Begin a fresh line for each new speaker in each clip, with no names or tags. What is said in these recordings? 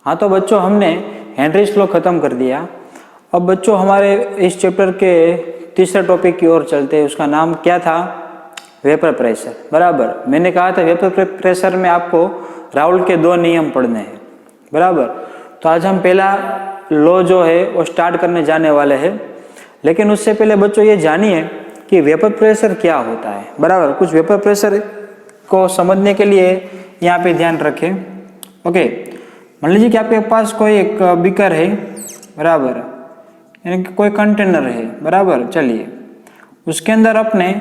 हाँ तो बच्चों हमने हेनरीज लॉ खत्म कर दिया। अब बच्चों हमारे इस चैप्टर के तीसरे टॉपिक की ओर चलते हैं। उसका नाम क्या था? Vapour pressure. बराबर, मैंने कहा था वेपर प्रेशर में आपको राउल्ट के 2 नियम पढ़ने हैं। बराबर, तो आज हम पहला लॉ जो है वो स्टार्ट करने जाने वाले हैं। लेकिन उससे पहले बच्चों ये जानिए कि वेपर प्रेशर क्या होता है। बराबर, कुछ वेपर प्रेशर को समझने के लिए यहाँ पे ध्यान रखें। ओके, मान लीजिए कि आपके पास कोई एक बीकर है, बराबर, यानी कि कोई कंटेनर है। बराबर, चलिए उसके अंदर आपने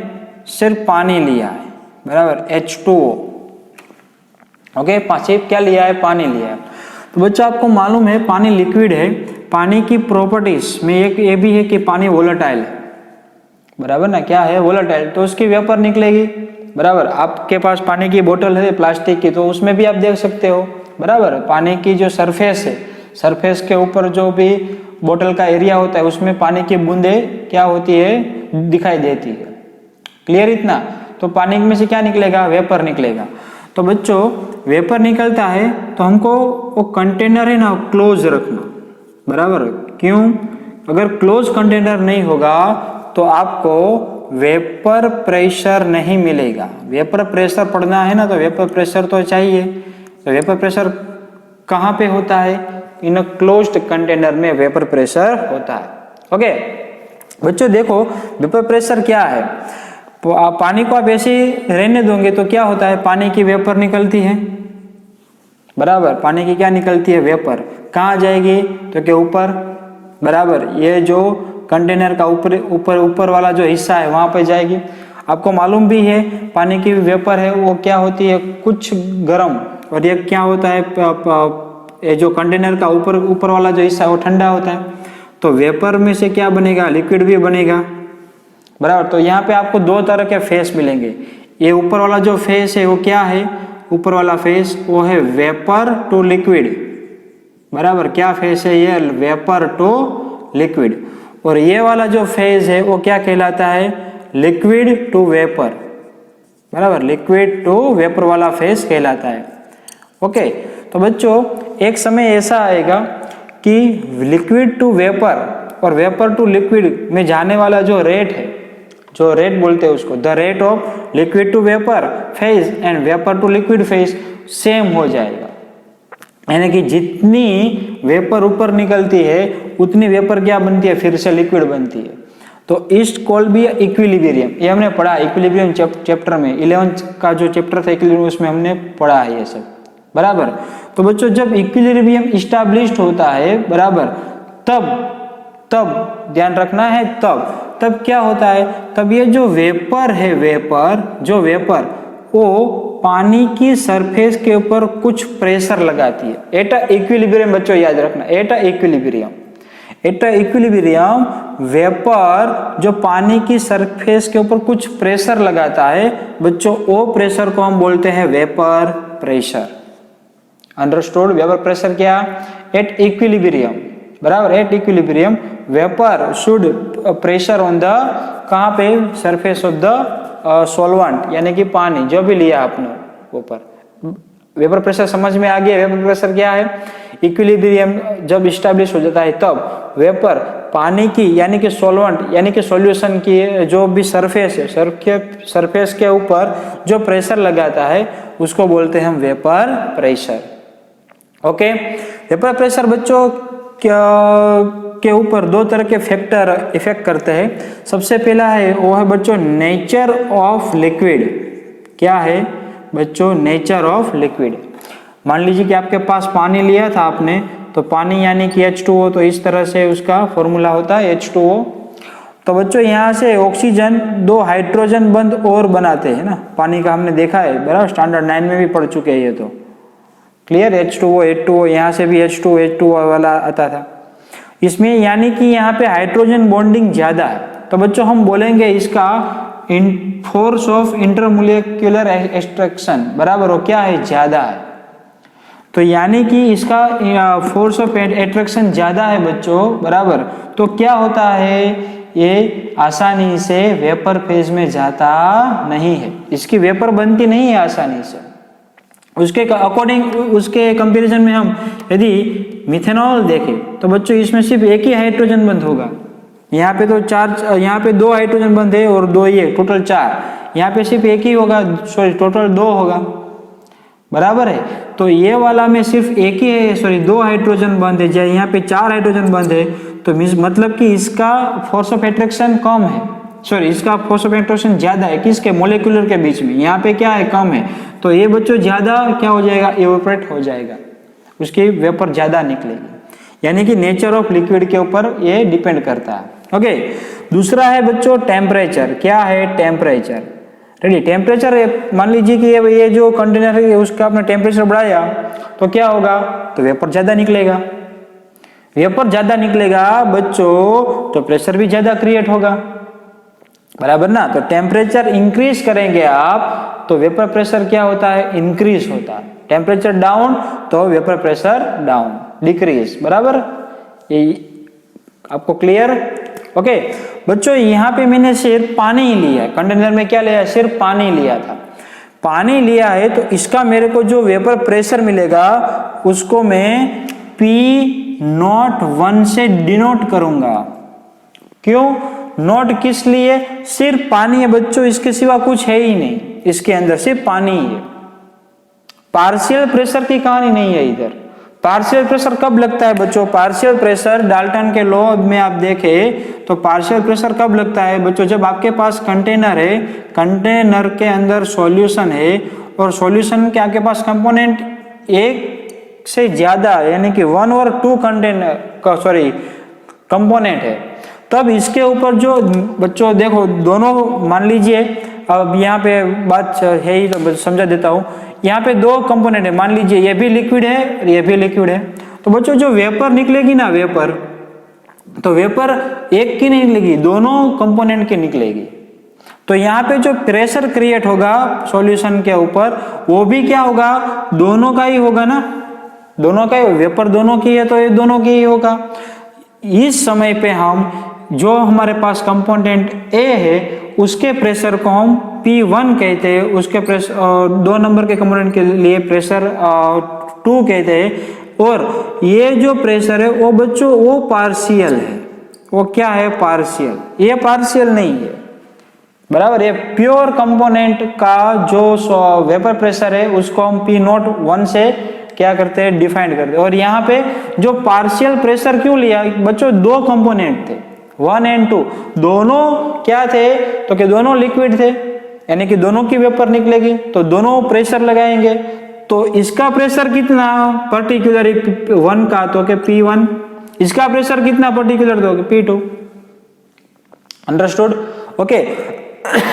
सिर्फ पानी लिया है। बराबर, H2O। ओके, सिर्फ क्या लिया है? पानी लिया है। तो बच्चों आपको मालूम है पानी लिक्विड है। पानी की प्रॉपर्टीज में एक ये भी है कि पानी वोलेटाइल है। बराबर ना, क्या है? वोलेटाइल। तो उसकी वेपर निकलेगी। बराबर, आपके पास पानी की बोतल है प्लास्टिक की, तो उसमें भी आप देख सकते हो। बराबर, पानी की जो सरफेस है, सरफेस के ऊपर जो भी बोतल का एरिया होता है उसमें पानी की बूंदें क्या होती है? दिखाई देती है। क्लियर इतना? तो पानी में से क्या निकलेगा? वेपर निकलेगा। तो बच्चों वेपर निकलता है तो हमको वो कंटेनर है ना क्लोज रखना। बराबर, क्यों? अगर क्लोज कंटेनर नहीं होगा तो आपको वेपर प्रेशर नहीं मिलेगा। वेपर प्रेशर पढ़ना है ना, तो वेपर प्रेशर तो चाहिए। तो वेपर प्रेशर कहाँ पे होता है? इन अ क्लोज्ड कंटेनर में वेपर प्रेशर होता है। ओके बच्चों, देखो वेपर प्रेशर क्या है। पानी को आप ऐसे ही रहने दोगे तो क्या होता है? पानी की वेपर निकलती है। बराबर, पानी की क्या निकलती है? वेपर। कहाँ जाएगी? तो क्या? ऊपर। बराबर, ये जो कंटेनर का ऊपर वाला जो हिस्सा है वहां पे जाएगी। आपको मालूम भी है पानी की वेपर है वो क्या होती है? कुछ गर्म, और ये क्या होता है? ये जो कंटेनर का ऊपर वाला जो हिस्सा है वो ठंडा होता है। तो वेपर में से क्या बनेगा? लिक्विड भी बनेगा। बराबर, तो यहाँ पे आपको 2 तरह के फेस मिलेंगे। ये ऊपर वाला जो फेस है वो क्या है? ऊपर वाला फेस वो है वेपर टू लिक्विड। बराबर, क्या फेस है ये? Vapour to liquid. और ये वाला जो फेज है वो क्या कहलाता है? Liquid to vapour. बराबर, लिक्विड टू वेपर वाला फेज कहलाता है। ओके, तो बच्चों एक समय ऐसा आएगा कि लिक्विड टू वेपर और वेपर टू लिक्विड में जाने वाला जो रेट है, जो रेट बोलते हैं उसको, the rate of liquid to vapour phase and vapour to liquid phase same हो जाएगा। यानी कि जितनी वेपर ऊपर निकलती है उतनी वेपर क्या बनती है? फिर से लिक्विड बनती है। तो इस्ट कॉल्ड भी इक्विलिब्रियम। ये हमने पढ़ा इक्विलिब्रियम चैप्टर में, 11th का जो चैप्टर था इक्विलिब्रियम, उसमें हमने पढ़ा है ये सब। बराबर, तो बच्चों जब इक्विलिब्रियम इस्टेब्लिश्ड होता है, बराबर, तब ध्यान रखना है, तब क्या होता है? तब ये जो वेपर है, वेपर वो पानी की सरफेस के ऊपर कुछ प्रेशर लगाती है। एटा इक्विलिब्रियम बच्चों याद रखना, एटा इक्विलिब्रियम वेपर जो पानी की सरफेस के ऊपर कुछ प्रेशर लगाता है बच्चों, वो प्रेशर को हम बोलते हैं vapour pressure. Understood? Vapour pressure क्या? At equilibrium. बराबर, at equilibrium vapour should pressure on the, कहाँ पे? सरफेस ऑफ द सॉल्वेंट, यानी कि पानी जो भी लिया आपने ऊपर। वेपर प्रेशर समझ में आ गया? वेपर प्रेशर क्या है? इक्विलिब्रियम जब इस्टेब्लिश हो जाता है तब वेपर पानी की, यानी कि सॉल्वेंट, यानी कि सॉल्यूशन की जो भी सरफेस है, सरफेस के ऊपर जो प्रेशर लगाता है उसको बोलते हैं हम vapour pressure. Okay, vapour pressure बच्चों के ऊपर 2 तरह के फैक्टर इफेक्ट करते हैं। सबसे पहला है वो है बच्चों नेचर ऑफ लिक्विड। क्या है बच्चों? Nature of liquid. मान लीजिए कि आपके पास पानी लिया था आपने, तो पानी यानी कि H2O, तो इस तरह से उसका फॉर्मूला होता है H2O। तो बच्चों यहाँ से ऑक्सीजन 2 हाइड्रोजन बंद और बनाते हैं ना, पानी का हमने देखा है। बराबर, स्टैंडर्ड 9 में भी पढ़ चुके हैं ये तो। क्लियर? H2O यहाँ से भी H2O वाला आता था इसमें, यानी कि यहाँ पे हाइड्रोजन बॉन्डिंग ज्यादा है। तो बच्चों हम बोलेंगे इसका फोर्स ऑफ इंटरमोलिक्यूलर एक्सट्रैक्शन, बराबर, वो क्या है? ज्यादा है। तो यानी कि इसका फोर्स ऑफ एट्रैक्शन ज्यादा है बच्चों। बराबर, तो क्या होता है? ये आसानी से वेपर फेज में जाता नहीं है, इसकी वेपर बनती नहीं है आसानी से। उसके अकॉर्डिंग, उसके कंपैरिजन में हम यदि मिथेनॉल देखें तो बच्चों इसमें सिर्फ एक ही हाइड्रोजन बंद होगा। यहाँ पे तो यहाँ पे 2 हाइड्रोजन बंद है और 2 ये, टोटल 4। यहाँ पे सिर्फ एक ही होगा, सॉरी टोटल 2 होगा, बराबर है। तो ये वाला में सिर्फ एक ही है, सॉरी 2 हाइड्रोजन बंद है, यहाँ पे 4 हाइड्रोजन बंद है, तो मतलब कि इसका फोर्स ऑफ अट्रैक्शन कम है, सॉरी इसका फोर्स ऑफ अट्रैक्शन ज्यादा है, किसके, मोलिकुलर के बीच में। यहाँ पे क्या है, कम है, तो ये बच्चों ज्यादा क्या हो जाएगा, इवेपोरेट हो जाएगा, उसकी वेपर ज्यादा निकलेगी। यानी कि नेचर ऑफ लिक्विड के ऊपर ये डिपेंड करता है। ओके, दूसरा है बच्चों टेम्परेचर। क्या है टेम्परेचर, रेडी। टेम्परेचर मान लीजिए कि ये जो कंटेनर है उसका आपने टेम्परेचर बढ़ाया तो क्या होगा, तो वेपर ज्यादा निकलेगा। वेपर ज्यादा निकलेगा बच्चों तो प्रेशर भी ज्यादा क्रिएट होगा, बराबर ना। तो टेम्परेचर इंक्रीज करेंगे आप तो वेपर प्रेशर क्या होता है, इंक्रीज होता है। टेम्परेचर डाउन तो वेपर प्रेशर डाउन, डिक्रीज, बराबर। ये आपको क्लियर? ओके बच्चों, यहाँ पे मैंने सिर्फ पानी ही लिया है, कंटेनर में क्या लिया है, सिर्फ पानी लिया था। पानी लिया है तो इसका मेरे को जो वेपर प्रेशर मिलेगा उसको मैं P01 से डिनोट करूंगा। क्यों नोट, किस लिए, सिर्फ पानी है बच्चों, इसके सिवा कुछ है ही नहीं, इसके अंदर सिर्फ पानी ही है। पार्शियल प्रेशर की कहानी नहीं है इधर। पार्शियल प्रेशर कब लगता है बच्चों, पार्शियल प्रेशर डाल्टन के लॉ में आप देखें तो पार्शियल प्रेशर कब लगता है बच्चों, जब आपके पास कंटेनर है, कंटेनर के अंदर सॉल्यूशन है और सॉल्यूशन के आपके पास कंपोनेंट एक से ज्यादा यानी कि 1 और 2 कंपोनेंट है, तब इसके ऊपर जो बच्चों देखो दोनों, मान लीजिए अब यहाँ पे बात है ही तो समझा देता हूँ। यहाँ पे 2 कंपोनेंट है, मान लीजिए ये भी लिक्विड है और ये भी लिक्विड है, तो बच्चों जो वेपर निकलेगी ना, वेपर, तो वेपर एक की नहीं निकलेगी, दोनों कंपोनेंट की निकलेगी। तो यहाँ पे जो प्रेशर क्रिएट होगा सॉल्यूशन के ऊपर वो भी क्या होगा, दोनों का ही होगा ना, दोनों का ही, वेपर दोनों की है तो ये दोनों की ही होगा। इस समय पे हम जो हमारे पास कंपोनेंट ए है उसके प्रेशर को हम P1 कहते हैं, उसके प्रेशर 2 नंबर के कंपोनेंट के लिए प्रेशर 2 कहते हैं। और ये जो प्रेशर है वो बच्चों वो पार्शियल है, वो क्या है, पार्शियल, ये पार्शियल नहीं है, बराबर। ये प्योर कंपोनेंट का जो वेपर प्रेशर है उसको हम P01 से क्या करते हैं, डिफाइन करते हैं। और यहाँ पे जो पार्शियल प्रेशर क्यों लिया बच्चों, 2 कंपोनेंट थे, 1 और 2, दोनों क्या थे, तो कि दोनों लिक्विड थे, यानी कि दोनों की वेपर निकलेगी, तो दोनों प्रेशर लगाएंगे। तो इसका प्रेशर कितना पर्टिकुलर 1 का तो कि P1, इसका प्रेशर कितना पर्टिकुलर तो कि P2, अंडरस्टूड? ओके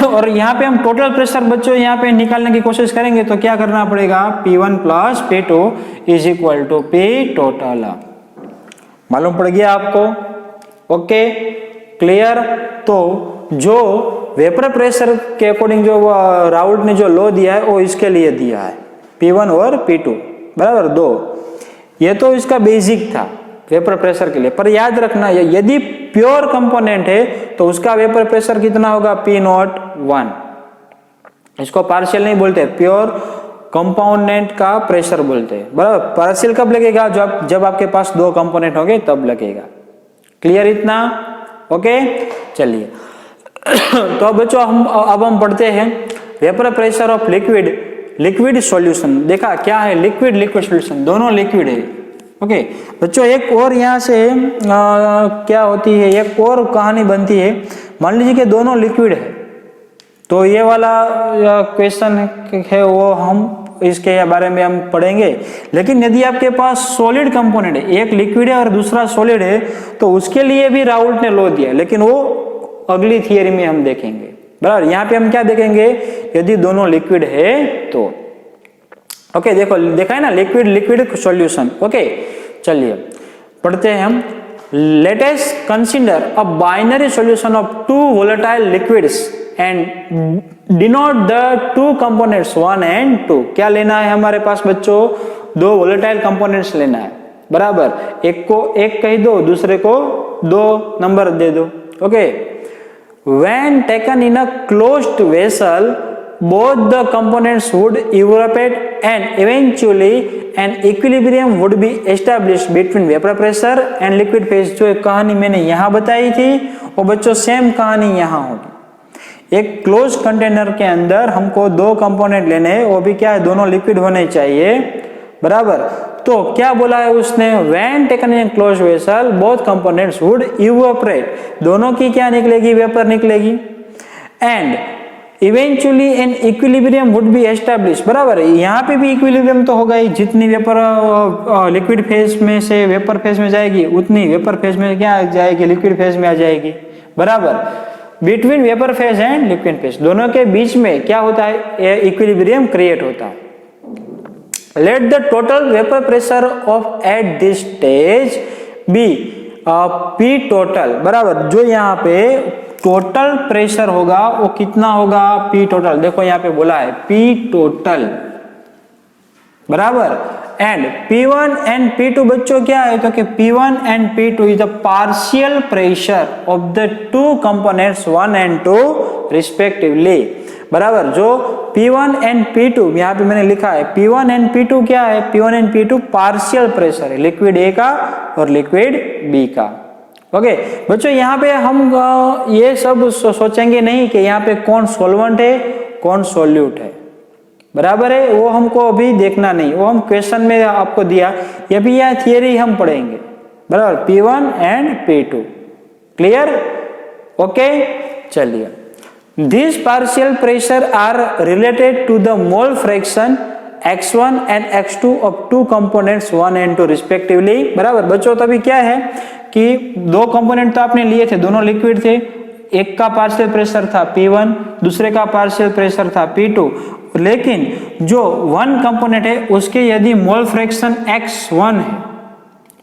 और यहाँ पे हम टोटल प्रेशर बच्चों यहाँ पे निकालने की कोशिश करेंगे तो क्या करना पड़ेगा, P1 plus P2 is equal to P total. मालूम पड़ गया आपको? Okay clear? तो जो वेपर प्रेशर के अकॉर्डिंग जो राउल्ट ने जो लॉ दिया है वो इसके लिए दिया है, P1 और P2 बराबर 2। ये तो इसका बेसिक था वेपर प्रेशर के लिए, पर याद रखना यदि प्योर कंपोनेंट है तो उसका वेपर प्रेशर कितना होगा, P01। इसको पार्शियल नहीं बोलते, प्योर कंपोनेंट का प्रेशर बोलते हैं, बराबर। पार्शियल कब लगेगा, जब आपके पास 2 कंपोनेंट होंगे तब लगेगा। क्लियर इतना? ओके चलिए तो बच्चों अब हम पढ़ते हैं vapour pressure of liquid solution. देखा क्या है, लिक्विड सॉल्यूशन, दोनों लिक्विड है। ओके बच्चों, एक और यहाँ से क्या होती है, एक और कहानी बनती है। मान लीजिए कि दोनों लिक्विड है तो ये वाला क्वेश्चन है वो हम इसके बारे में हम पढ़ेंगे। लेकिन यदि आपके पास सॉलिड कंपोनेंट है, एक लिक्विड है और दूसरा सॉलिड है, तो उसके लिए भी राउल्ट ने लॉ दिया, लेकिन वो अगली थियरी में हम देखेंगे, बराबर। यहाँ पे हम क्या देखेंगे, यदि दोनों लिक्विड है तो। ओके देखो, देखा है ना, लिक्विड सॉल्यूशन। ओके चलिए पढ़ते हैं हम। Let us consider a binary solution of 2 volatile liquids and denote the 2 components 1 और 2। क्या लेना है हमारे पास बच्चों, 2 वोलेटाइल कंपोनेंट्स लेना है, बराबर। एक को 1 कह दो, दूसरे को 2 नंबर दे दो। Okay when taken in a closed vessel both the components would evaporate and eventually an equilibrium would be established between vapor pressure and liquid phase। जो एक कहानी मैंने यहाँ बताई थी वो बच्चों सेम कहानी यहाँ होगी। एक क्लोज कंटेनर के अंदर हमको दो कंपोनेंट लेने हैं, वो भी क्या है, दोनों लिक्विड होने चाहिए, बराबर। तो क्या बोला है उसने, when taken in closed vessel both components would evaporate, दोनों की क्या निकलेगी, वेपर निकलेगी, and eventually an equilibrium would be established, बराबर। यहाँ पे भी इक्विलिब्रियम तो होगा ही, जितनी वेपर लिक्विड फेज में से वेपर फेज में जाएगी उतनी वेपर फेज में क्या आ जाएगी, लिक्विड फेज में आ जाएगी, बराबर। Between vapour phase and liquid phase दोनों के बीच में क्या होता है, इक्विलिब्रियम क्रिएट होता है। Let the total vapor pressure of at this stage be P total, बराबर। जो यहाँ पे टोटल प्रेशर होगा वो कितना होगा, P टोटल। देखो यहाँ पे बोला है P टोटल, बराबर। एंड P1 एंड P2 बच्चों क्या है, तो कि P1 and P2 is the partial pressure of the two components 1 and 2 respectively, बराबर। जो P1 एंड P2 यहाँ पे मैंने लिखा है, P1 एंड P2 क्या है, P1 and P2 partial pressure है, लिक्विड A का और लिक्विड B का। ओके बच्चों, यहाँ पे हम ये सब सोचेंगे नहीं कि यहाँ पे कौन सॉल्वेंट है कौन सॉल्यूट है, बराबर है, वो हमको अभी देखना नहीं, वो हम क्वेश्चन में आपको दिया, ये भी यह थियरी हम पढ़ेंगे, बराबर। P1 and P2 clear, okay. चलिए, these partial pressure are related to the mole fraction x1 and x2 of two components 1 and 2 respectively, बराबर। बच्चों तभी क्या है कि दो कंपोनेंट तो आपने लिए थे, दोनों लिक्विड थे, एक का पार्शियल प्रेशर था P1, दूसरे का पार्शियल प्रेशर था P2, लेकिन जो वन कंपोनेंट है उसके यदि मोल फ्रैक्शन x1 है,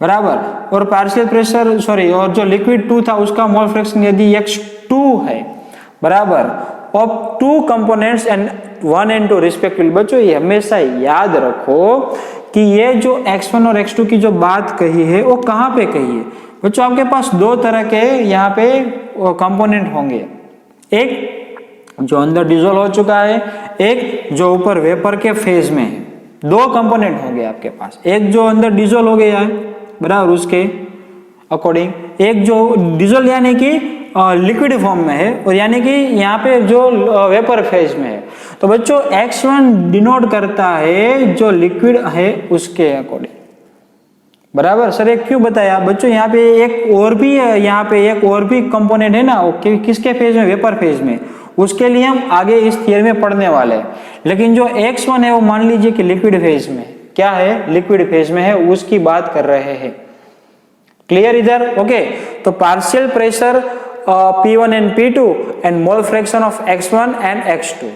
बराबर, और पार्शियल प्रेशर और जो लिक्विड 2 था उसका मोल फ्रैक्शन यदि x2 है, बराबर, of two components and 1 and 2 respectively. बच्चों ये हमेशा याद रखो कि ये जो x1 और x2 की जो बात कही है वो कहाँ पे कही है। बच्चों आपके पास दो तरह के यहाँ पे कंपोनेंट होंगे, एक जो अंदर डिसॉल्व हो चुका है, एक जो ऊपर वेपर के फेज में है। दो कंपोनेंट होंगे आपके पास, एक जो अंदर डिसॉल्व हो गया है, बराबर, उसके अकॉर्डिंग, एक जो डिसॉल्व यानी कि लिक्विड फॉर्म में है और यानी कि यहाँ पे जो वेपर फेज में है। तो बच्चों x1 डिनोट करता है जो लिक्विड है उसके अकॉर्डिंग, बराबर। सर एक क्यों बताया बच्चों, यहाँ पे एक और भी है, यहाँ पे एक और भी कंपोनेंट है ना, वो किसके फेज में, वेपर फेज में, उसके लिए हम आगे इस थियरी में पढ़ने वाले हैं। लेकिन जो x1 है वो मान लीजिए कि लिक्विड फेज में, क्या है, लिक्विड फेज में है, उसकी बात कर रहे हैं, क्लियर इधर, ओके। तो partial pressure P1 and P2 and mole fraction of x1 and x2,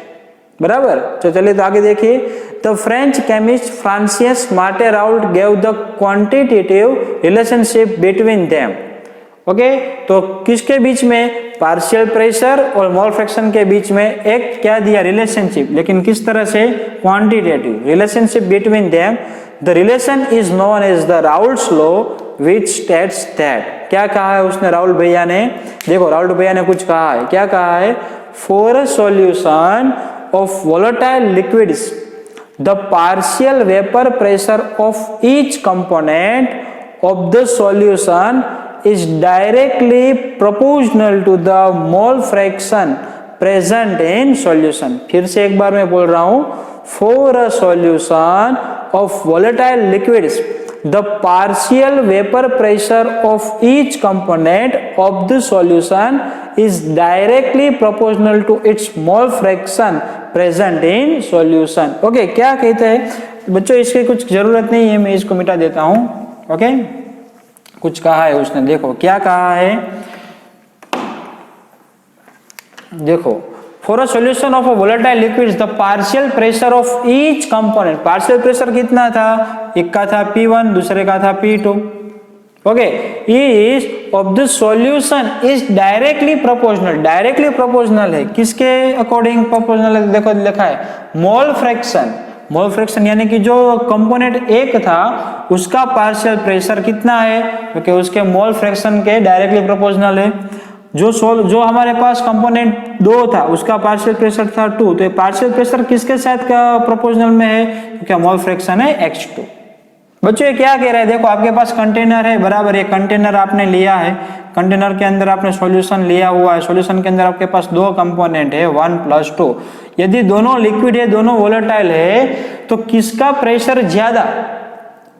बराबर। तो चलिए तो आगे देखिए, the French chemist Francois Marie Raoult gave the quantitative relationship between them, okay. तो किसके बीच में, पार्शियल प्रेशर और मोल फ्रैक्शन के बीच में एक क्या दिया, रिलेशनशिप, लेकिन किस तरह से, quantitative relationship between them. The relation is known as the Raoult's law which states that, क्या कहा है उसने, राहुल भैया ने, देखो राहुल भैया ने कुछ कहा है, क्या कहा है, for a solution of volatile liquids the partial vapor pressure of each component of the solution is directly proportional to the mole fraction present in solution। फिर से एक बार मैं बोल रहा हूं, for a solution of volatile liquids the partial vapor pressure of each component of the solution is directly proportional to its mole fraction present in solution। Okay क्या कहते हैं बच्चों, इसकी कुछ जरूरत नहीं है, मैं इसको मिटा देता हूं, ओके। कुछ कहा है उसने, देखो क्या कहा है, देखो, for a solution of a volatile liquids the partial pressure of each component, partial pressure कितना था, एक का था P1, दूसरे का था P2, okay, is of the solution is directly proportional, directly proportional है, किसके अकॉर्डिंग प्रोपोर्शनल है, देखो लिखा है मोल फ्रैक्शन, मोल फ्रैक्शन यानी कि जो कंपोनेंट एक था उसका पार्शियल प्रेशर कितना है, क्योंकि उसके मोल फ्रैक्शन के डायरेक्टली प्रोपोर्शनल है। जो हमारे पास कंपोनेंट 2 था उसका पार्शियल प्रेशर था 2, तो ये पार्शियल प्रेशर किसके साथ का प्रोपोर्शनल में है, तो क्या मोल फ्रैक्शन है x2। बच्चों ये क्या कह रहे हैं, देखो आपके पास कंटेनर है, बराबर, ये कंटेनर आपने लिया है, कंटेनर के अंदर आपने सॉल्यूशन लिया हुआ है, सॉल्यूशन के अंदर आपके पास 2 कंपोनेंट है 1 + 2। यदि दोनों लिक्विड है, दोनों वोलेटाइल है, तो किसका प्रेशर ज्यादा,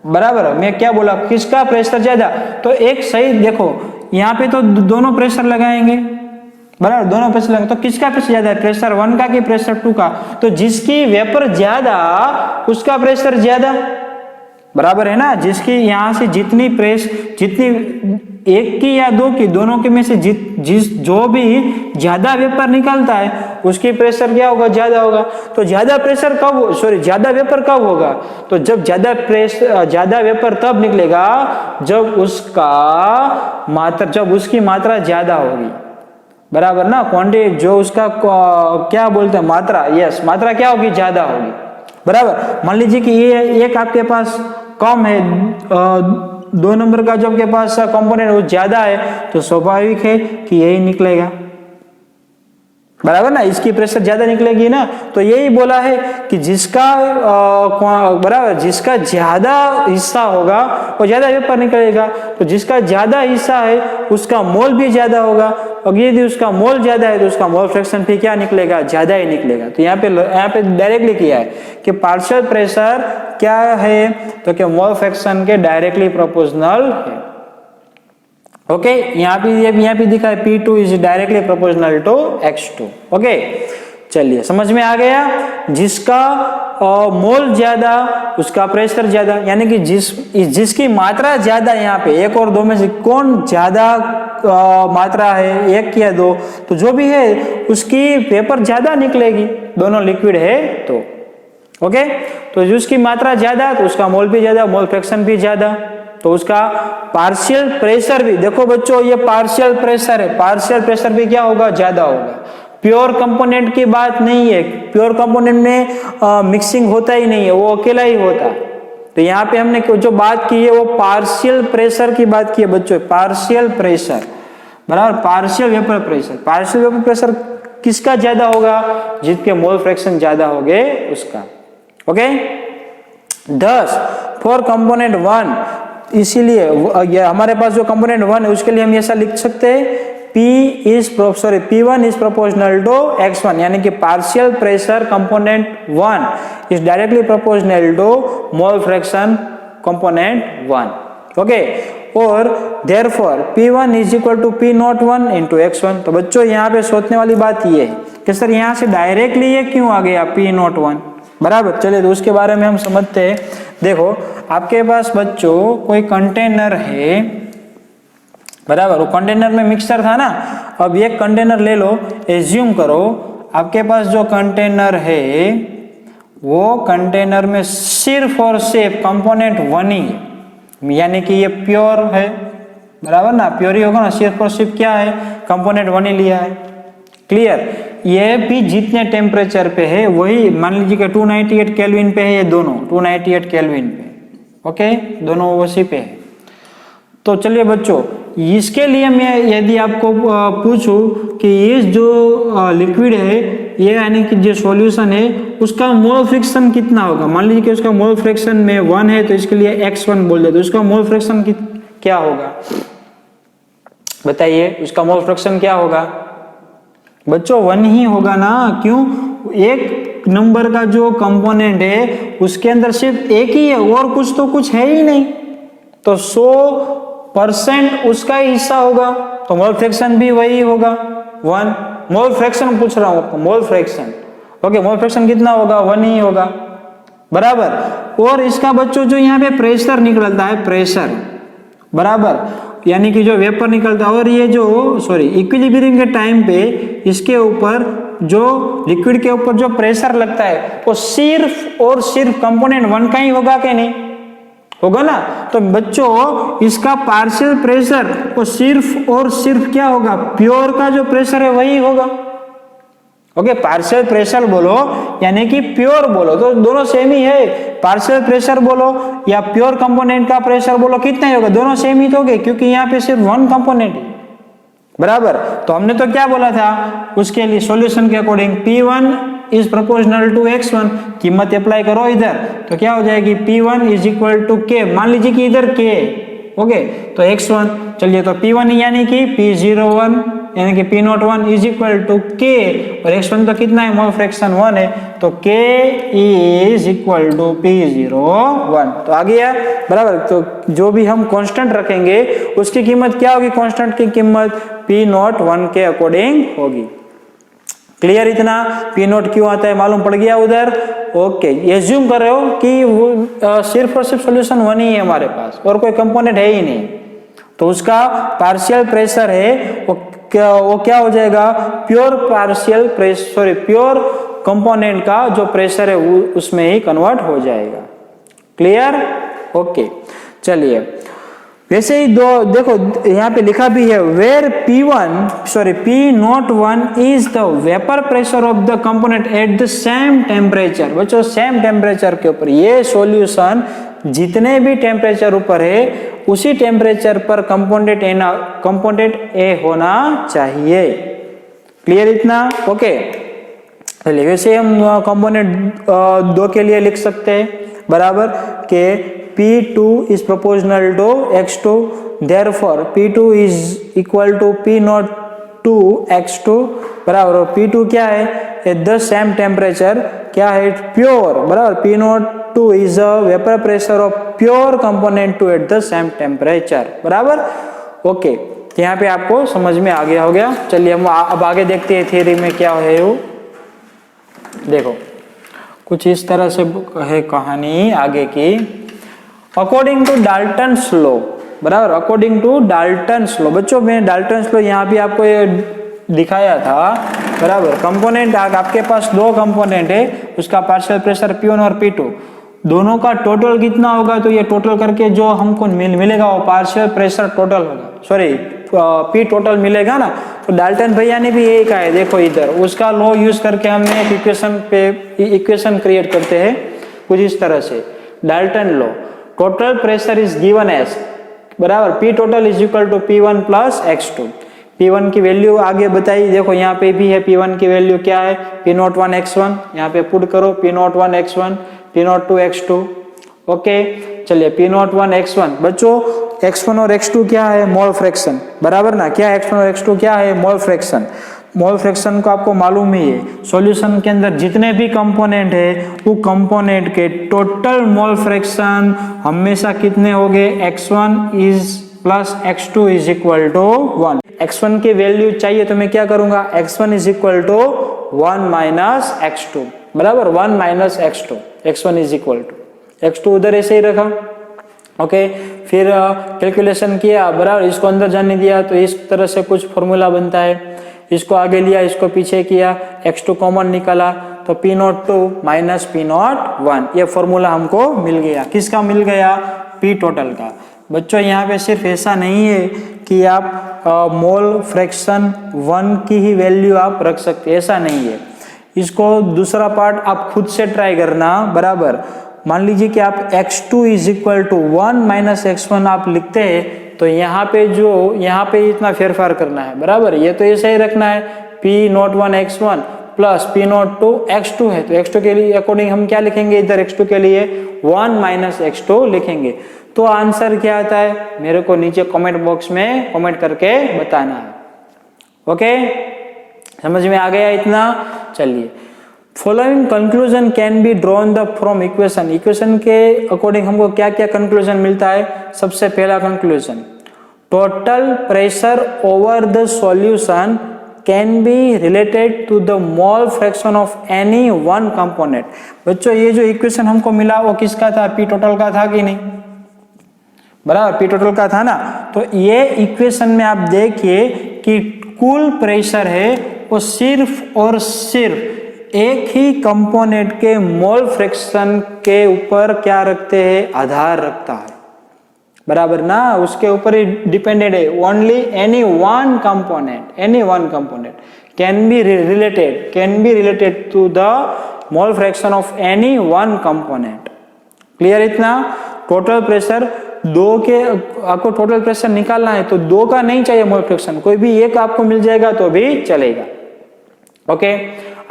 बराबर, मैं क्या बोला, किसका प्रेशर ज्यादा, तो एक सही देखो यहाँ पे तो दोनों प्रेशर लगाएंगे, बराबर, दोनों प्रेशर लगाएंगे, तो किसका प्रेशर ज्यादा है, प्रेशर 1 का कि प्रेशर 2 का, तो जिसकी वेपर ज्यादा उसका प्रेशर ज्यादा, बराबर है ना। जिसकी यहां से जितनी एक की या 2 की, दोनों के में से जो भी ज्यादा वेपर निकलता है उसकी प्रेशर क्या होगा, ज्यादा होगा। तो ज्यादा वेपर कब होगा, तो जब ज्यादा वेपर तब निकलेगा जब उसकी मात्रा ज्यादा होगी, बराबर ना। क्वांटिटी जो उसका क्या बोलते हैं, मात्रा, यस, मात्रा क्या होगी, ज्यादा होगी, बराबर। मान लीजिए कि ये एक आपके पास कम है, 2 नंबर का जो आपके पास कंपोनेंट वो ज्यादा है, तो स्वाभाविक है कि यही निकलेगा, बराबर ना, इसकी प्रेशर ज्यादा निकलेगी ना। तो यही बोला है कि जिसका ज्यादा हिस्सा होगा वो ज्यादा वेपर निकलेगा, तो जिसका ज्यादा हिस्सा है उसका मोल भी ज्यादा होगा, और यदि उसका मोल ज्यादा है तो उसका मोल फ्रैक्शन भी क्या निकलेगा, ज्यादा ही निकलेगा। तो यहाँ पे डायरेक्टली किया है कि पार्शियल प्रेशर क्या है, तो क्या मोल फ्रैक्शन के डायरेक्टली प्रोपोर्शनल है। ओके, यहाँ पे दिखा है P2 is directly proportional to x2। Okay, चलिए समझ में आ गया। जिसका मोल ज्यादा उसका प्रेशर ज्यादा, यानी कि जिसकी मात्रा ज्यादा, यहाँ पे 1 और 2 में से कौन ज्यादा मात्रा है, 1 या 2, तो जो भी है उसकी वेपर ज्यादा निकलेगी, दोनों लिक्विड है तो। ओके, तो जिसकी मात्रा ज्यादा तो उसका मोल भी ज्यादा, मोल फ्रैक्शन भी ज्यादा, तो उसका पार्शियल प्रेशर भी, देखो बच्चों ये पार्शियल प्रेशर है, पार्शियल प्रेशर भी क्या होगा, ज्यादा होगा। प्योर कंपोनेंट की बात नहीं है, प्योर कंपोनेंट में मिक्सिंग होता ही नहीं है, वो अकेला ही होता है। तो यहाँ पे हमने जो बात की है वो पार्शियल प्रेशर की बात की है बच्चों, पार्शियल प्रेशर, बराबर, partial vapour pressure. Partial vapour pressure किसका ज्यादा होगा, जिसके मोल फ्रैक्शन ज्यादा होंगे उसका। ओके, 10 फॉर कंपोनेंट 1, इसीलिए ये हमारे पास जो कंपोनेंट 1 है उसके लिए हम ऐसा लिख सकते हैं P1 is proportional to x1, यानी कि partial pressure component 1 is directly proportional to mole fraction component 1। Okay, और therefore P1 is equal to P01 into x1। तो बच्चों यहाँ पे सोचने वाली बात ये है कि सर यहाँ से डायरेक्टली ये क्यों आ गया P01, बराबर। चलिए तो उसके बारे में हम समझते हैं। देखो आपके पास बच्चों कोई कंटेनर है, बराबर, वो कंटेनर में मिक्सचर था ना। अब एक कंटेनर ले लो, एज्यूम करो आपके पास जो कंटेनर है वो कंटेनर में सिर्फ और सिर्फ कंपोनेंट 1 ही है, यानी कि ये प्योर है, बराबर ना, प्योर ही होगा ना, सिर्फ और सिर्फ क्या है, कंपोनेंट 1 ही लिया है। क्लियर, ये भी जितने टेम्परेचर पे है वही, मान लीजिए कि 298 केल्विन पे है, ये दोनों 298 केल्विन पे, ओके, दोनों उसी पे है। तो चलिए बच्चों, इसके लिए मैं यदि आपको पूछूं कि ये जो लिक्विड है, ये यानी कि जो सॉल्यूशन है उसका मोल फ्रैक्शन कितना होगा, मान लीजिए कि उसका मोल फ्रैक्शन में 1 है तो इसके लिए x1 बोल दे, तो उसका मोल फ्रैक्शन क्या होगा, बताइए, उसका मोल फ्रैक्शन क्या होगा बच्चों, 1 ही होगा ना। क्यों, एक नंबर का जो कंपोनेंट है उसके अंदर सिर्फ एक ही है और कुछ है ही नहीं, तो 100% उसका ही हिस्सा होगा, तो मोल फ्रैक्शन भी वही होगा 1। मोल फ्रैक्शन पूछ रहा हूं आपको, मोल फ्रैक्शन, ओके, मोल फ्रैक्शन कितना होगा, 1 ही होगा, बराबर। और इसका बच्चों जो यहाँ पे प्रेशर निकलता है, प्रेशर, बराबर, यानी कि जो वेपर निकलता है, और ये जो इक्विलिब्रियम के टाइम पे इसके ऊपर जो लिक्विड के ऊपर जो प्रेशर लगता है वो सिर्फ और सिर्फ कंपोनेंट 1 का ही होगा कि नहीं होगा ना। तो बच्चों इसका पार्शियल प्रेशर वो सिर्फ और सिर्फ क्या होगा, प्योर का जो प्रेशर है वही होगा। ओके, पार्शियल प्रेशर बोलो यानी कि प्योर बोलो तो दोनों सेम ही है, पार्शियल प्रेशर बोलो या प्योर कंपोनेंट का प्रेशर बोलो, कितना ही होगा, दोनों सेम ही तो होंगे, क्योंकि यहाँ पे सिर्फ 1 कंपोनेंट है। बराबर। तो हमने तो क्या बोला था उसके लिए सॉल्यूशन के according P1 is proportional to x1, कीमत अप्लाई करो इधर तो क्या हो जाएगी P1 is equal to K, मान लीजिए कि इधर K, ओके, तो x1, चलिए तो P1 यानी कि P01 यानी कि P01 is equal to K, और x1 तो कितना है, मोल फ्रैक्शन 1 है, तो K is equal to P01, तो आ गया बराबर। तो जो भी हम कांस्टेंट रखेंगे उसकी कीमत क्या होगी, कांस्टेंट की कीमत P01 के अकॉर्डिंग होगी। क्लियर इतना, P0 क्यों आता है मालूम पड़ गया उधर, ओके। एज्यूम कर रहे हो कि वो सिर्फ और सिर्फ सॉल्यूशन 1 ही है हमारे पास और कोई कंपोनेंट है ही नहीं, तो उसका पार्शियल प्रेशर है वो क्या हो जाएगा, pure partial pressure, sorry pure component का जो प्रेशर है वो उसमें ही कन्वर्ट हो जाएगा। Clear, okay. चलिए वैसे ही दो देखो यहाँ पे लिखा भी है, where P01 is the vapour pressure of the component at the same temperature. बच्चों सेम टेम्परेचर के ऊपर ये सॉल्यूशन जितने भी टेम्परेचर ऊपर है उसी टेम्परेचर पर कंपोनेंट ए होना चाहिए। क्लियर इतना, ओके। चलिए वैसे हम कंपोनेंट 2 के लिए लिख सकते हैं बराबर के P2 is proportional to X2, therefore P2 is equal to P0 to X2 बराबर। और P2 क्या है, एट द सेम टेम्परेचर क्या है, प्योर बराबर। P02 is a vapor pressure of pure component to at the same temperature बराबर, okay. तो यहाँ पे आपको समझ में आ गया हो गया। चलिए हम अब आगे देखते हैं थियरी में क्या है वो, देखो कुछ इस तरह से है कहानी आगे की। अकॉर्डिंग टू डाल्टन्स लॉ बराबर, अकॉर्डिंग टू डाल्टन्स लॉ, बच्चों में डाल्टन्स लॉ यहाँ भी आपको ये दिखाया था बराबर। कंपोनेंट आपके पास 2 कंपोनेंट है, उसका पार्शियल प्रेशर P1 और P2, दोनों का टोटल कितना होगा, तो ये टोटल करके जो हमको मिलेगा वो पार्शियल प्रेशर टोटल होगा, सॉरी P टोटल मिलेगा ना। तो डाल्टन भैया ने भी यही कहा है, देखो इधर उसका लॉ यूज करके हमने एक इक्वेशन क्रिएट करते हैं कुछ इस तरह से। Dalton law, total pressure is given as बराबर P total is equal to P1 plus X2। P1 की वैल्यू आगे बताई, देखो यहाँ पे भी है P1 की वैल्यू क्या है, P01 X1, यहाँ पे पुट करो P01 X1, P02 X2, okay. चलिए P01 X1, बच्चों X1 और X2 क्या है, मोल फ्रैक्शन बराबर ना, क्या X1 और X2 क्या है, मोल फ्रैक्शन। मोल फ्रैक्शन को आपको मालूम ही है, सॉल्यूशन के अंदर जितने भी कंपोनेंट है वो कंपोनेंट के टोटल मोल फ्रैक्शन हमेशा कितने होंगे, X1 is plus X2 is equal to 1। X1 की वैल्यू चाहिए तो मैं क्या करूंगा, X1 is equal to 1 minus X2 बराबर, 1 minus X2, X1 is equal to X2 उधर ऐसे ही रखा, ओके। फिर कैलकुलेशन किया बराबर, इसको अंदर जाने दिया तो इस तरह से कुछ फॉर्मूला बनता है, इसको आगे लिया इसको पीछे किया, X2 कॉमन निकाला तो P02 माइनस P01, ये फॉर्मूला हमको मिल गया। किसका मिल गया, P टोटल का। बच्चों यहाँ पे सिर्फ ऐसा नहीं है कि आप मोल फ्रैक्शन 1 की ही वैल्यू आप रख सकते, ऐसा नहीं है। इसको दूसरा पार्ट आप खुद से ट्राई करना बराबर। मान लीजिए कि आप X2 is equal to 1 minus X1 आप लिखते हैं तो यहाँ पे इतना फेरफार करना है बराबर, ये तो ऐसे ही रखना है P01 X1 plus P02 X2 है, तो X2 के लिए अकॉर्डिंग हम क्या लिखेंगे, इधर X2 के लिए 1 माइनस X2 लिखेंगे। तो आंसर क्या आता है मेरे को नीचे कमेंट बॉक्स में कमेंट करके बताना है, ओके। समझ में आ गया इतना, चलिए। Following conclusion can be drawn the from equation, equation के अकॉर्डिंग हमको क्या क्या कंक्लूजन मिलता है। सबसे पहला conclusion, total pressure over the solution can be related to the mole fraction of any one component. बच्चों ये जो इक्वेशन हमको मिला वो किसका था, P टोटल का था कि नहीं बराबर, P टोटल का था ना। तो ये इक्वेशन में आप देखिए कि कुल प्रेशर है वो सिर्फ और सिर्फ एक ही कंपोनेंट के मोल फ्रैक्शन के ऊपर क्या रखते हैं, आधार रखता है बराबर ना, उसके ऊपर ही डिपेंडेंट है। Only any one component can be related to the mole fraction of any one component. Clear इतना। टोटल प्रेशर दो के आपको टोटल प्रेशर निकालना है तो दो का नहीं चाहिए मोल फ्रैक्शन, कोई भी एक आपको मिल जाएगा तो भी चलेगा। ओके,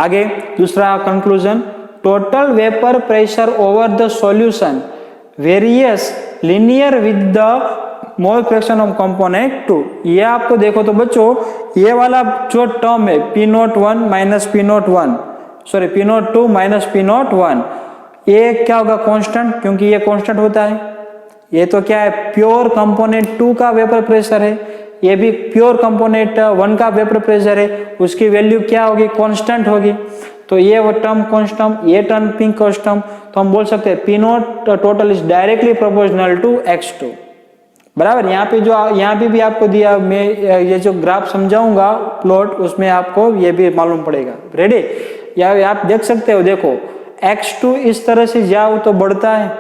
आगे दूसरा conclusion, total vapour pressure over the solution various linear with the mole fraction of component 2। ये आपको देखो तो बच्चों ये वाला जो टर्म है P01 minus P01 sorry P02 minus P01, ये क्या होगा कांस्टेंट, क्योंकि ये कांस्टेंट होता है। ये तो क्या है प्योर कंपोनेंट 2 का वेपर प्रेशर है, ये भी प्योर कंपोनेंट 1 का वेपर प्रेशर है, उसकी वैल्यू क्या होगी कांस्टेंट होगी। तो ये वो टर्म कांस्टेंट, ये टर्म पिंक कांस्टेंट, तो हम बोल सकते हैं P0 total is directly proportional to x2। बराबर, यहाँ पे जो यहाँ पे भी आपको दिया, मैं ये जो ग्राफ समझाऊंगा प्लॉट उसमें आपको ये भी मालूम पड़ेगा। रेडी, या आप देख सकते हो, देखो x2 इस तरह से जाओ तो बढ़ता है,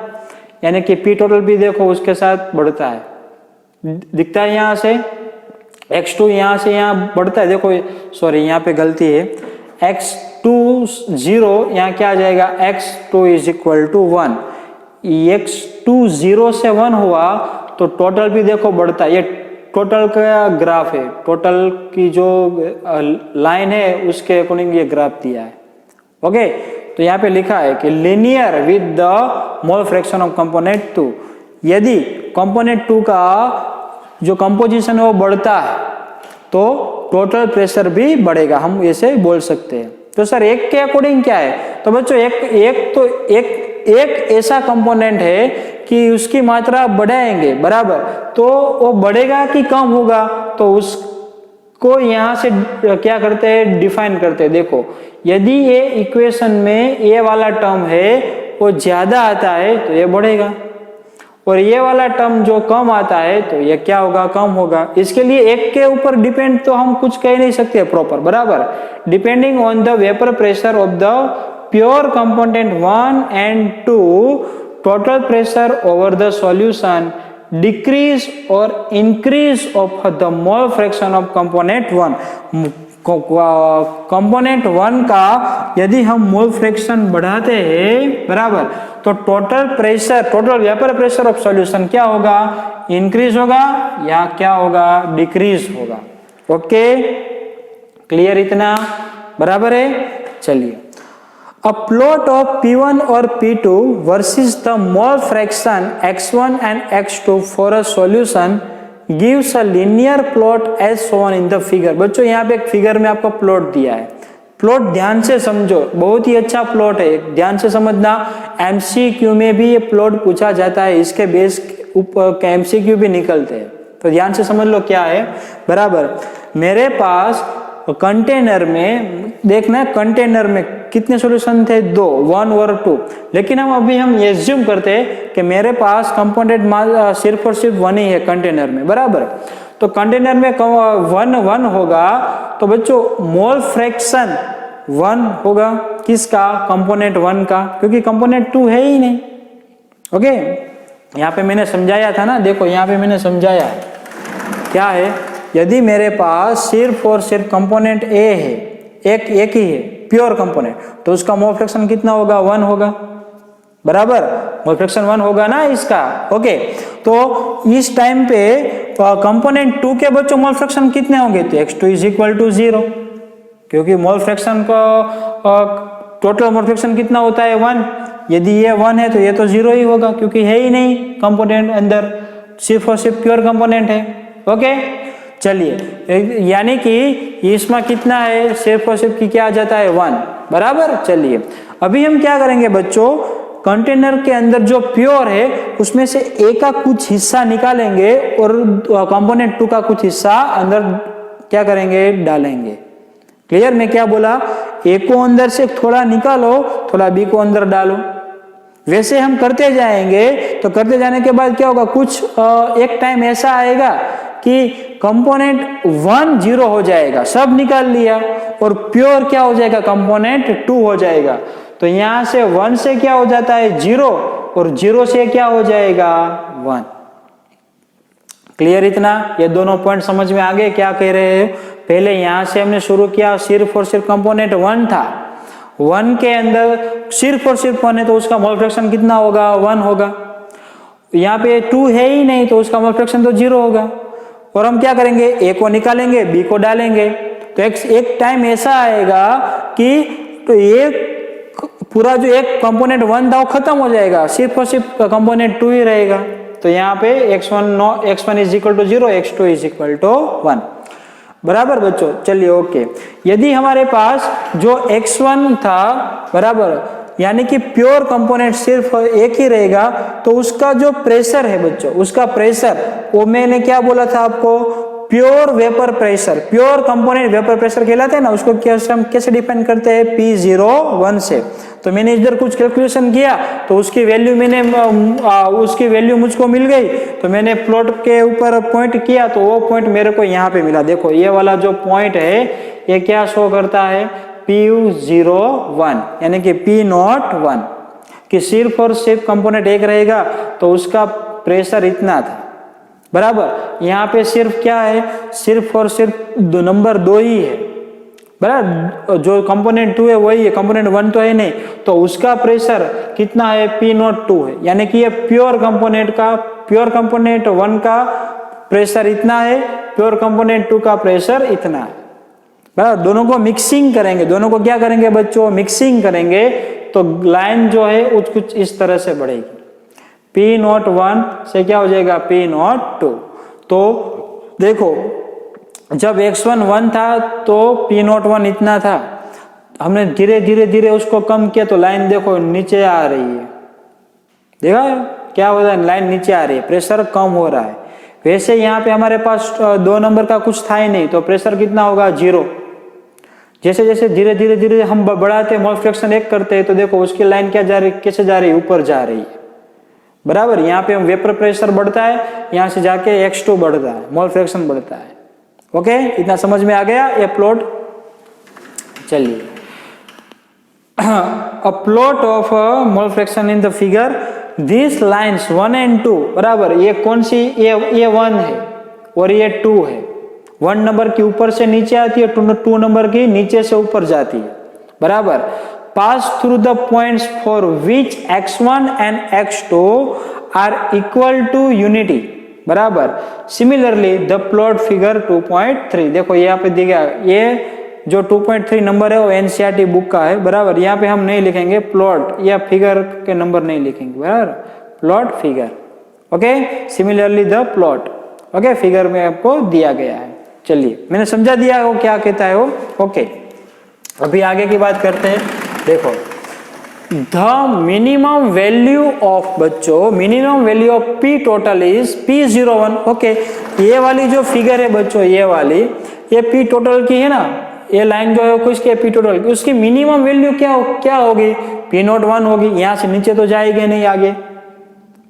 यानी कि P टोटल भी देखो उसके साथ बढ़ता है, दिखता है यहाँ से x2 यहाँ से यहाँ बढ़ता है। देखो सॉरी यहाँ पे गलती है, x2 0 यहाँ क्या आ जाएगा x2 is equal to 1, x2 0 से 1 हुआ तो टोटल भी देखो बढ़ता है। ये टोटल का ग्राफ है, टोटल की जो लाइन है उसके अकॉर्डिंग ये ग्राफ दिया है। ओके, तो यहाँ पे लिखा है कि linear with the mole fraction of component 2, यदि कंपोनेंट 2 का जो कंपोजिशन है वो बढ़ता है तो टोटल प्रेशर भी बढ़ेगा, हम ऐसे बोल सकते हैं। तो सर एक के अकॉर्डिंग क्या है, तो बच्चों एक ऐसा कंपोनेंट है कि उसकी मात्रा बढ़ाएंगे, बराबर, तो वो बढ़ेगा कि कम होगा, तो उसको यहाँ से क्या करते हैं डिफाइन करते हैं। देखो यदि ये इक्वेशन में ये वाला टर्म है वो ज्यादा आता है तो ये बढ़ेगा, और ये वाला टर्म जो कम आता है तो ये क्या होगा कम होगा। इसके लिए एक के ऊपर डिपेंड तो हम कुछ कह नहीं सकते प्रॉपर, बराबर, depending on the vapour pressure of the pure component 1 and 2 total pressure over the solution decrease or increase of the mole fraction of component 1। Component 1 का यदि हम मोल फ्रैक्शन बढ़ाते हैं, बराबर, तो total pressure, total vapour pressure of solution क्या होगा, increase होगा या क्या होगा डिक्रीज होगा। ओके, क्लियर इतना, बराबर है। चलिए, a plot of P1 or P2 versus the mole fraction x1 and x2 for a solution gives a linear plot as shown in the figure। बच्चों यहाँ पे एक फिगर में आपको प्लॉट दिया है, प्लॉट ध्यान से समझो, बहुत ही अच्छा प्लॉट है, ध्यान से समझना। एमसीक्यू में भी ये प्लॉट पूछा जाता है, इसके बेस ऊपर एमसीक्यू भी निकलते हैं, तो ध्यान से समझ लो क्या है। बराबर, मेरे पास कंटेनर में देखना, कंटेनर में कितने सॉल्यूशन थे, 2, 1 और 2, लेकिन हम एज्यूम करते हैं कि मेरे पास कंपोनेंट सिर्फ और सिर्फ 1 ही है कंटेनर में, बराबर। तो कंटेनर में 1 होगा तो बच्चों मोल फ्रैक्शन 1 होगा, किसका, कंपोनेंट 1 का, क्योंकि कंपोनेंट 2 है ही नहीं। ओके, यहाँ पे मैंने समझाया था ना, देखो यहाँ पे मैंने समझाया क्या है, यदि मेरे पास सिर्फ और सिर्फ कंपोनेंट ए है, एक ही है प्योर कंपोनेंट, तो उसका मोल फ्रैक्शन कितना होगा, 1 होगा, बराबर, मोल फ्रैक्शन 1 होगा ना इसका। ओके, तो इस टाइम पे कंपोनेंट 2 के बच्चों मोल फ्रैक्शन कितने होंगे, तो x2 इज इक्वल टू 0, क्योंकि मोल फ्रैक्शन का टोटल मोल फ्रैक्शन कितना होता है 1, यदि ये 1 है तो ये तो 0 ही होगा, क्योंकि है ही नहीं कंपोनेंट अंदर, सिर्फ और सिर्फ प्योर कंपोनेंट है। ओके, चलिए, यानी कि इसमें कितना है, सिर्फ और सिर्फ की क्या आ जाता है 1, बराबर। चलिए, अभी हम क्या करेंगे बच्चों, कंटेनर के अंदर जो प्योर है उसमें से ए का कुछ हिस्सा निकालेंगे और कंपोनेंट 2 का कुछ हिस्सा अंदर क्या करेंगे, डालेंगे। क्लियर, मैं क्या बोला, ए को अंदर से थोड़ा निकालो, थोड़ा बी को अंदर डालो, वैसे हम करते जाएंगे। तो करते जाने के बाद क्या होगा, कुछ एक टाइम ऐसा आएगा कि कंपोनेंट 1 0 हो जाएगा, सब निकाल लिया, और प्योर क्या हो जाएगा, कंपोनेंट 2 हो जाएगा। तो यहां से 1 से क्या हो जाता है 0, और 0 से क्या हो जाएगा 1। क्लियर इतना, ये दोनों पॉइंट समझ में आ गए क्या कह रहे हैं। पहले यहां से हमने शुरू किया, सिर्फ और सिर्फ कंपोनेंट 1 था, 1 के अंदर सिर्फ और सिर्फ 1 है, तो उसका मोल फ्रैक्शन कितना होगा, 1 होगा। यहाँ पे 2 है ही नहीं तो उसका मोल फ्रैक्शन तो 0 होगा। और हम क्या करेंगे, ए को निकालेंगे, बी को डालेंगे, तो एक टाइम ऐसा आएगा कि तो एक पूरा जो एक कंपोनेंट 1 था वो खत्म हो जाएगा, सिर्फ और सिर्फ कंपोनेंट 2 ही रहेगा। तो यहाँ पे x1 is equal to 0, x2 is equal to 1। बराबर बच्चों, चलिए ओके। यदि हमारे पास जो x1 था बराबर, यानी कि प्योर कंपोनेंट सिर्फ एक ही रहेगा, तो उसका जो प्रेशर है बच्चों, उसका प्रेशर वो मैंने क्या बोला था आपको, pure vapour pressure, pure component vapour pressure कहलाता है ना, उसको हम कैसे डिफाइन करते हैं, P01 से। तो मैंने इधर कुछ कैलकुलेशन किया तो उसकी वैल्यू मुझको मिल गई, तो मैंने प्लॉट के ऊपर पॉइंट किया तो वो पॉइंट मेरे को यहाँ पे मिला। देखो ये वाला जो पॉइंट है ये क्या शो करता है, P01 यानी कि P01, कि सिर्फ और सिर्फ कंपोनेंट एक रहेगा तो उसका प्रेशर इतना था। बराबर, यहाँ पे सिर्फ क्या है, सिर्फ और सिर्फ नंबर 2 ही है। बराबर, जो कंपोनेंट 2 है वही है, कंपोनेंट 1 तो है नहीं, तो उसका प्रेशर कितना है, P02 है। यानी कि ये प्योर कंपोनेंट 1 का प्रेशर इतना है, प्योर कंपोनेंट 2 का प्रेशर इतना है। बराबर, दोनों को मिक्सिंग करेंगे, दोनों को क्या करेंगे बच्चों, मिक्सिंग करेंगे, तो लाइन जो है कुछ इस तरह से बढ़ेगी। P01 से क्या हो जाएगा, P02। तो देखो जब x1 1 था तो P01 इतना था, हमने धीरे धीरे उसको कम किया तो लाइन देखो नीचे आ रही है। देखा क्या हो रहा है, लाइन नीचे आ रही है, प्रेशर कम हो रहा है। वैसे यहाँ पे हमारे पास 2 नंबर का कुछ था ही नहीं, तो प्रेशर कितना होगा, 0। जैसे जैसे धीरे धीरे हम बढ़ाते, मोल फ्रैक्शन 1 करते हैं, तो देखो उसकी लाइन क्या जा रही, कैसे जा रही है, ऊपर जा रही है। बराबर, यहाँ पे वेपर प्रेशर बढ़ता है, यहाँ से जाके x2 बढ़ता है, मोल फ्रैक्शन बढ़ता है। ओके, इतना समझ में आ गया ये प्लॉट। चलिए, a plot of mole fraction in the figure, this lines 1 and 2। बराबर, ये कौन सी, ये 1 है और ये 2 है। 1 नंबर की ऊपर से नीचे आती है, 2 नंबर की नीचे से ऊपर जाती है। बराबर, pass through the points for which x1 and x2 are equal to unity। बराबर, सिमिलरली द प्लॉट फिगर 2.3। देखो यहाँ पे दिया, ये जो 2.3 नंबर है वो एनसीईआरटी बुक का है। बराबर, यहाँ पे हम नहीं लिखेंगे प्लॉट या फिगर के नंबर नहीं लिखेंगे। बराबर, plot figure. Okay, similarly the plot. Okay, figure में आपको दिया गया है। चलिए, मैंने समझा दिया वो क्या कहता है वो। ओके, अभी आगे की बात करते हैं। देखो, द मिनिमम वैल्यू ऑफ, बच्चों minimum value of P total is P01। Okay, ये वाली जो फिगर है बच्चों, ये वाली, ये P टोटल की है ना, ये लाइन जो है किसकी है, P टोटल की, उसकी मिनिमम वैल्यू क्या होगी, P01 होगी। यहाँ से नीचे तो जाएंगे नहीं आगे।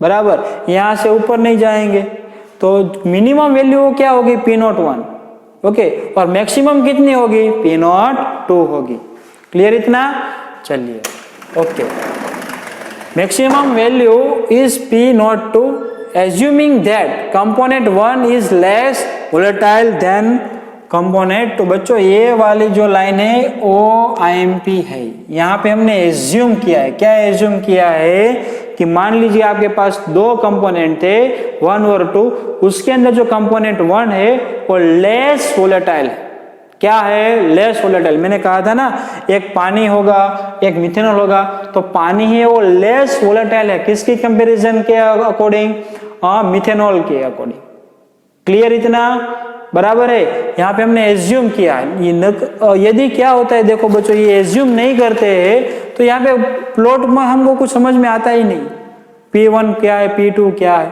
बराबर, यहाँ से ऊपर नहीं जाएंगे, तो मिनिमम वैल्यू क्या होगी, P01। ओके, और मैक्सिमम कितनी होगी, P02 होगी। क्लियर इतना। चलिए, okay, maximum value is P02 assuming that component 1 is less volatile than component 2। बच्चों ये वाली जो लाइन है वो IMP है। यहाँ पे हमने एज्यूम किया है, क्या एज्यूम किया है कि मान लीजिए आपके पास 2 कंपोनेंट थे 1 और 2, उसके अंदर जो कंपोनेंट 1 है वो लेस वोलेटाइल है। क्या है, लेस वोलेटाइल। मैंने कहा था ना, एक पानी होगा एक मिथेनॉल होगा, तो पानी है वो लेस वोलेटाइल है। किसकी कंपैरिजन के अकॉर्डिंग, मिथेनॉल के अकॉर्डिंग। क्लियर इतना। बराबर है, यहाँ पे हमने एज्यूम किया है। यदि क्या होता है, देखो बच्चों, ये एज्यूम नहीं करते हैं तो यहाँ पे प्लॉट में हमको कुछ समझ में आता ही नहीं, P1 क्या है, P2 क्या है।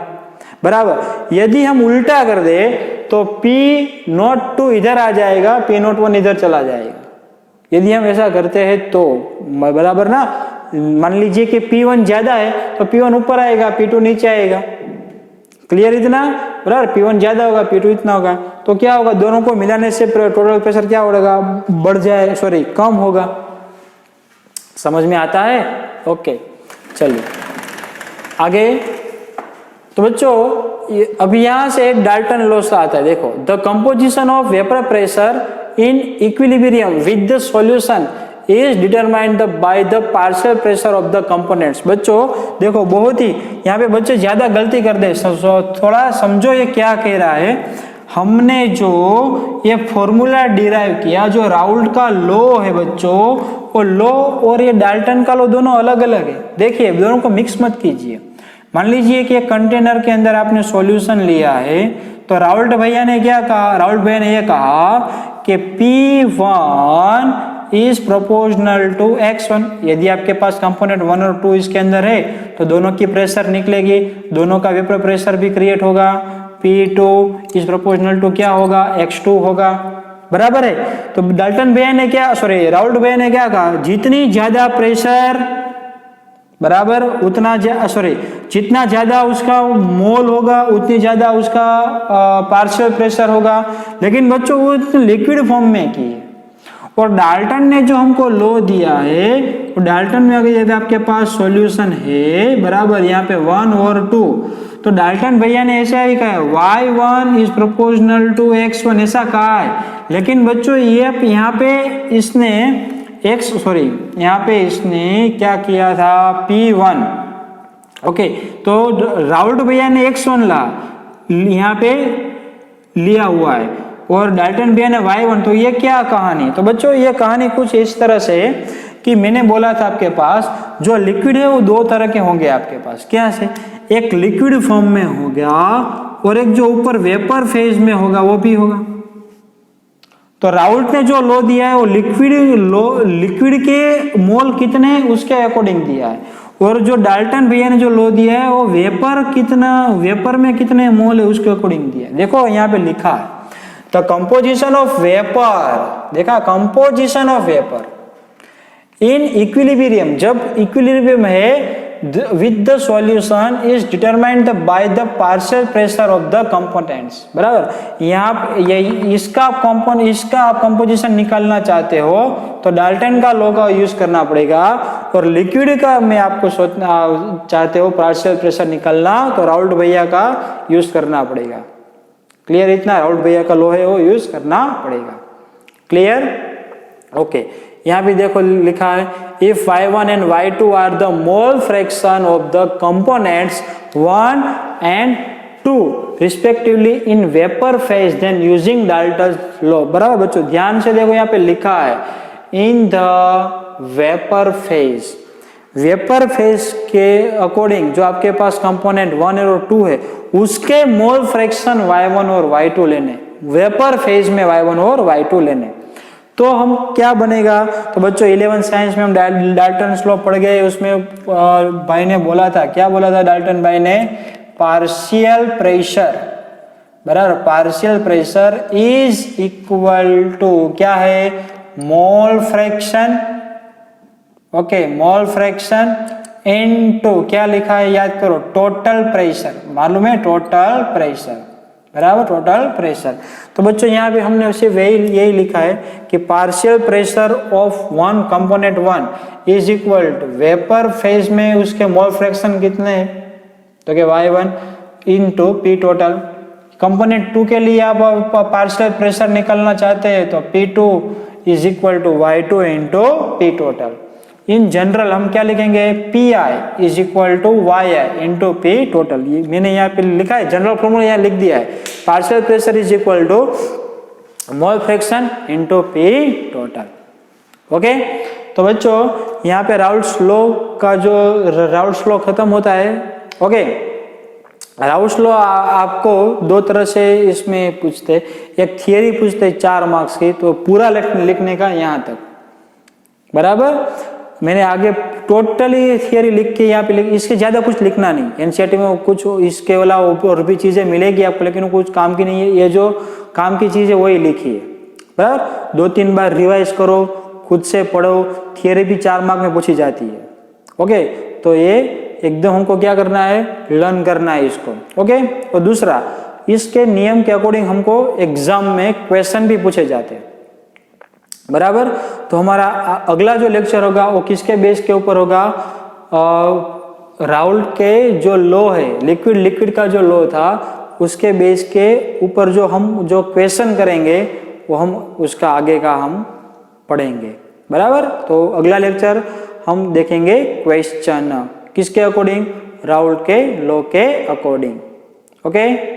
बराबर, यदि हम उल्टा कर दे तो P02 इधर आ जाएगा, P01 इधर चला जाएगा। यदि हम ऐसा करते हैं तो बराबर ना, मान लीजिए कि P1 ज्यादा है तो P1 ऊपर आएगा, P2 नीचे आएगा। क्लियर इतना। बराबर, P1 ज्यादा होगा, P2 इतना होगा, तो क्या होगा, दोनों को मिलाने से टोटल प्रेशर क्या होगा, बढ़ जाए, सॉरी कम होगा। समझ में आता है। ओके, चलिए आगे। तो बच्चों अभी यहां से डाल्टन लॉस आता है। देखो, the composition of vapour pressure in equilibrium with the solution is determined by the partial pressure of the components. बच्चों देखो बहुत ही यहाँ पे बच्चे ज्यादा गलती कर दे, थोड़ा समझो ये क्या कह रहा है। हमने जो ये फॉर्मूला डिराइव किया, जो राउल्ट का लॉ है बच्चों, वो लॉ और ये डाल्टन का लॉ दोनों अलग अलग है। देखिए दोनों को मिक्स मत कीजिए। मान लीजिए कि एक कंटेनर के अंदर आपने सॉल्यूशन लिया है, तो राउल्ट भैया ने क्या कहा, राउल्ट भैया ने ये कहा कि P1 is proportional to X1। यदि आपके पास कंपोनेंट 1 और 2 इसके अंदर है तो दोनों की प्रेशर निकलेगी, दोनों का वेपर प्रेशर भी क्रिएट होगा। P2 इज प्रोपोर्शनल टू क्या होगा, X2 होगा, बराबर है। तो डाल्टन भैया ने क्या, सॉरी राउल्ट भैया ने क्या कहा, जितनी ज्यादा प्रेशर बराबर उतना जितना ज्यादा उसका मोल होगा उतनी ज्यादा उसका पार्शियल प्रेशर होगा। लेकिन बच्चों वो लिक्विड फॉर्म में की है, और डाल्टन ने जो हमको लॉ दिया है, वो डाल्टन में अगर यदि आपके पास सॉल्यूशन है बराबर, यहाँ पे 1 और 2, तो डाल्टन भैया ने ऐसा ही कहा है Y1 is proportional to X1, ऐसा कहा है। लेकिन बच्चों ये यहाँ पे इसने यहाँ पे इसने क्या किया था, P1, ओके, तो राउल्ट भैया ने X1 यहाँ पे लिया हुआ है और डाल्टन भैया ने Y1, तो ये क्या कहानी। तो बच्चों ये कहानी कुछ इस तरह से कि मैंने बोला था आपके पास जो लिक्विड है वो दो तरह के होंगे आपके पास, क्या से, एक लिक्विड फॉर्म में हो गया और एक जो ऊपर वेपर फेज में होगा वो भी होगा। तो राउल्ट ने जो लॉ दिया है वो लिक्विड के मोल कितने उसके अकॉर्डिंग दिया है, और जो डाल्टन भैया ने जो लॉ दिया है वो वेपर में कितने मोल है उसके अकॉर्डिंग दिया है। देखो यहाँ पे लिखा है द कंपोजिशन ऑफ वेपर, देखा composition of vapour in equilibrium, जब इक्विलिब्रियम है with the solution is determined by the partial pressure of the components, बराबर। यहाँ इसका आप कंपोजिशन निकालना चाहते हो तो डाल्टन का लॉ का यूज करना पड़ेगा, और लिक्विड का में आपको सोचना चाहते हो पार्शियल प्रेशर निकालना तो राउल्ट भैया का यूज करना पड़ेगा। क्लियर, इतना राउल्ट भैया का लॉ है वो यूज करना पड़ेगा। Clear, okay. यहाँ भी देखो लिखा है if Y1 and Y2 are the mole fraction of the components 1 and 2 respectively in vapor phase then using Dalton's law, बराबर बच्चों ध्यान से देखो यहाँ पे लिखा है in the vapor phase, vapour phase के अकॉर्डिंग जो आपके पास कंपोनेंट 1 और 2 है उसके मोल फ्रैक्शन Y1 और Y2 लेने, वेपर फेज में Y1 और Y2 लेने, तो हम क्या बनेगा। तो बच्चों 11 साइंस में हम डाल्टन लॉ पढ़ गए, उसमें भाई ने बोला था, क्या बोला था डाल्टन भाई ने, पार्शियल प्रेशर, बराबर, partial pressure is equal to क्या है, mole fraction, okay, mole fraction into क्या लिखा है याद करो, टोटल प्रेशर, मालूम है टोटल प्रेशर, बराबर, टोटल प्रेशर। तो बच्चों यहाँ पे हमने सिर्फ यही लिखा है कि partial pressure of one component 1 is equal to vapour phase में उसके मोल फ्रैक्शन कितने हैं, तो क्या Y1 into P total. Component 2 के लिए आप पार्शियल प्रेशर निकालना चाहते हैं तो P2 is equal to Y2 into P total. In general हम क्या लिखेंगे, Pi is equal to Yi into P total. ये मैंने यहाँ पे लिखा है, जनरल फॉर्मूला यहाँ लिख दिया है, partial pressure is equal to mole fraction into P total. Okay, तो बच्चों यहाँ पे राउल्ट्स लॉ का जो राउल्ट्स लॉ खत्म होता है। ओके, राउल्ट्स लॉ आपको दो तरह से इसमें पूछते, एक थियरी पूछते 4 मार्क्स की, तो पूरा लिखने का यहाँ तक, बराबर। मैंने आगे टोटली थियरी लिख के यहाँ पे इसके ज्यादा कुछ लिखना नहीं, एनसीईआरटी में कुछ इसके वाला और भी चीजें मिलेगी आपको, लेकिन कुछ काम की नहीं है, ये जो काम की चीज है वही लिखी है, बराबर। 2-3 बार रिवाइज करो, खुद से पढ़ो, थियरी भी 4 मार्क में पूछी जाती है। ओके, तो ये एकदम हमको क्या करना है, लर्न करना है इसको। ओके, और दूसरा इसके नियम के अकॉर्डिंग हमको एग्जाम में क्वेश्चन भी पूछे जाते हैं, बराबर। तो हमारा अगला जो लेक्चर होगा वो किसके बेस के ऊपर होगा, राउल्ट के जो लॉ है, लिक्विड का जो लॉ था उसके बेस के ऊपर जो हम जो क्वेश्चन करेंगे वो हम उसका आगे का हम पढ़ेंगे। बराबर। तो अगला लेक्चर हम देखेंगे क्वेश्चन किसके अकॉर्डिंग, राउल्ट के लॉ के अकॉर्डिंग। ओके।